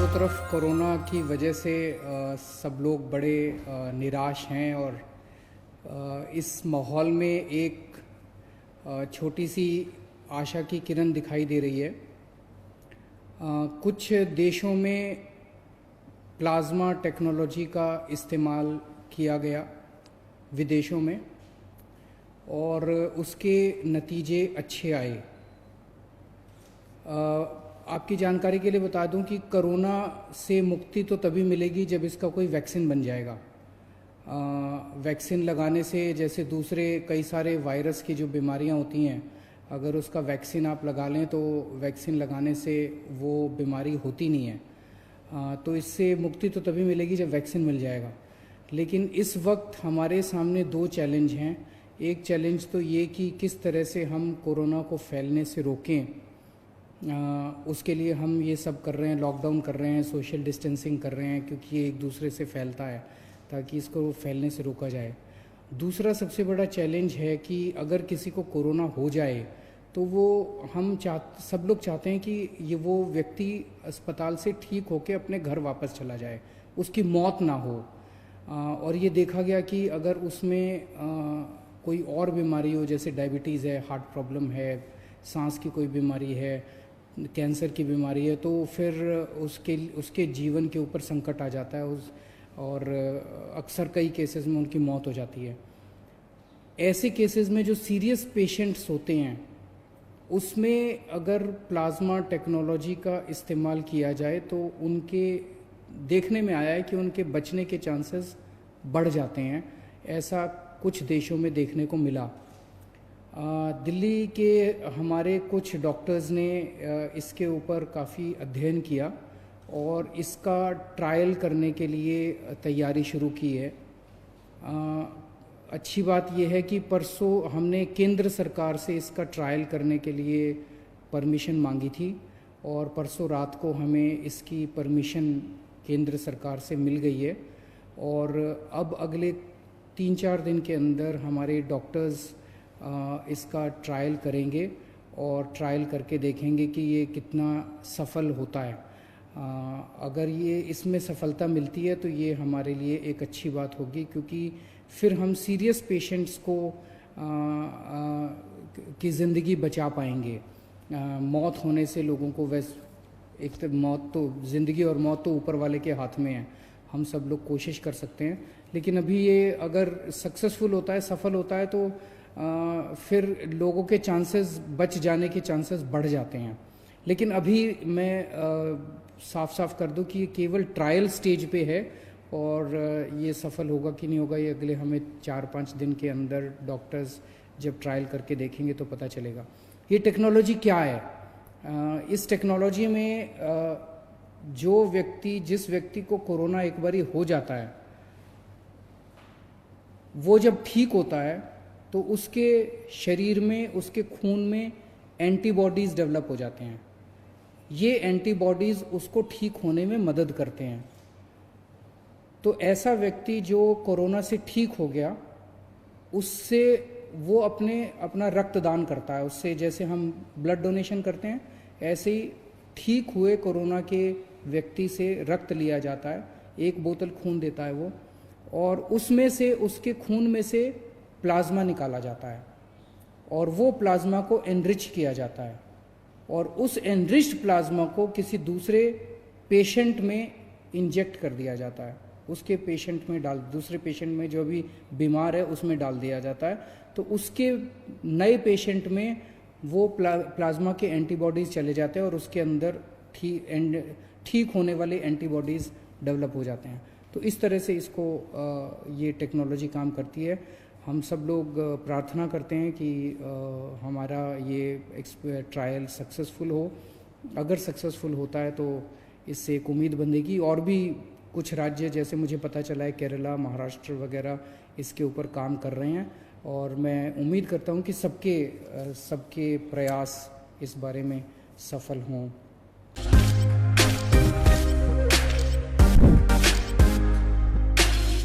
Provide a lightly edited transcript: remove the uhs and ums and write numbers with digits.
चारों तरफ कोरोना की वजह से सब लोग बड़े निराश हैं और इस माहौल में एक छोटी सी आशा की किरण दिखाई दे रही है। कुछ देशों में प्लाज्मा टेक्नोलॉजी का इस्तेमाल किया गया विदेशों में और उसके नतीजे अच्छे आए। आपकी जानकारी के लिए बता दूं कि कोरोना से मुक्ति तो तभी मिलेगी जब इसका कोई वैक्सीन बन जाएगा। वैक्सीन लगाने से जैसे दूसरे कई सारे वायरस की जो बीमारियां होती हैं, अगर उसका वैक्सीन आप लगा लें तो वैक्सीन लगाने से वो बीमारी होती नहीं है। तो इससे मुक्ति तो तभी मिलेगी जब वैक्सीन मिल जाएगा। लेकिन इस वक्त हमारे सामने दो चैलेंज हैं। एक चैलेंज तो ये कि किस तरह से हम कोरोना को फैलने से रोकें। उसके लिए हम ये सब कर रहे हैं, लॉकडाउन कर रहे हैं, सोशल डिस्टेंसिंग कर रहे हैं, क्योंकि ये एक दूसरे से फैलता है, ताकि इसको फैलने से रोका जाए। दूसरा सबसे बड़ा चैलेंज है कि अगर किसी को कोरोना हो जाए तो वो सब लोग चाहते हैं कि वो व्यक्ति अस्पताल से ठीक होकर अपने घर वापस चला जाए, उसकी मौत ना हो। और ये देखा गया कि अगर उसमें कोई और बीमारी हो, जैसे डायबिटीज़ है, हार्ट प्रॉब्लम है, सांस की कोई बीमारी है, कैंसर की बीमारी है, तो फिर उसके जीवन के ऊपर संकट आ जाता है और अक्सर कई केसेस में उनकी मौत हो जाती है। ऐसे केसेस में जो सीरियस पेशेंट्स होते हैं, उसमें अगर प्लाज्मा टेक्नोलॉजी का इस्तेमाल किया जाए तो उनके देखने में आया है कि उनके बचने के चांसेस बढ़ जाते हैं। ऐसा कुछ देशों में देखने को मिला। दिल्ली के हमारे कुछ डॉक्टर्स ने इसके ऊपर काफ़ी अध्ययन किया और इसका ट्रायल करने के लिए तैयारी शुरू की है। अच्छी बात यह है कि परसों हमने केंद्र सरकार से इसका ट्रायल करने के लिए परमिशन मांगी थी और परसों रात को हमें इसकी परमिशन केंद्र सरकार से मिल गई है। और अब अगले 3-4 दिन के अंदर हमारे डॉक्टर्स इसका ट्रायल करेंगे और ट्रायल करके देखेंगे कि ये कितना सफल होता है। अगर ये इसमें सफलता मिलती है तो ये हमारे लिए एक अच्छी बात होगी, क्योंकि फिर हम सीरियस पेशेंट्स को की ज़िंदगी बचा पाएंगे। मौत होने से लोगों को एक तो मौत तो ज़िंदगी और मौत तो ऊपर वाले के हाथ में है। हम सब लोग कोशिश कर सकते हैं, लेकिन अभी ये अगर सक्सेसफुल होता है, सफल होता है, तो फिर लोगों के चांसेस बच जाने के चांसेस बढ़ जाते हैं। लेकिन अभी मैं साफ साफ कर दूं कि ये केवल ट्रायल स्टेज पे है और ये सफल होगा कि नहीं होगा ये अगले हमें 4-5 दिन के अंदर डॉक्टर्स जब ट्रायल करके देखेंगे तो पता चलेगा। ये टेक्नोलॉजी क्या है? इस टेक्नोलॉजी में जिस व्यक्ति को कोरोना एक बारी हो जाता है, वो जब ठीक होता है तो उसके शरीर में, उसके खून में एंटीबॉडीज़ डेवलप हो जाते हैं। ये एंटीबॉडीज़ उसको ठीक होने में मदद करते हैं। तो ऐसा व्यक्ति जो कोरोना से ठीक हो गया, उससे वो अपना रक्तदान करता है। उससे जैसे हम ब्लड डोनेशन करते हैं, ऐसे ही ठीक हुए कोरोना के व्यक्ति से रक्त लिया जाता है। 1 बोतल खून देता है वो, और उसमें से, उसके खून में से प्लाज्मा निकाला जाता है और वो प्लाज्मा को एनरिच किया जाता है और उस एनरिच्ड प्लाज्मा को किसी दूसरे पेशेंट में इंजेक्ट कर दिया जाता है। उसके पेशेंट में दूसरे पेशेंट में जो भी बीमार है उसमें डाल दिया जाता है। तो उसके नए पेशेंट में वो प्लाज्मा के एंटीबॉडीज़ चले जाते हैं और उसके अंदर ठीक होने वाले एंटीबॉडीज़ डेवलप हो जाते हैं। तो इस तरह से ये टेक्नोलॉजी काम करती है। हम सब लोग प्रार्थना करते हैं कि हमारा ये ट्रायल सक्सेसफुल हो। अगर सक्सेसफुल होता है तो इससे एक उम्मीद बंधेगी। और भी कुछ राज्य, जैसे मुझे पता चला है केरला, महाराष्ट्र वगैरह इसके ऊपर काम कर रहे हैं और मैं उम्मीद करता हूं कि सबके प्रयास इस बारे में सफल हों।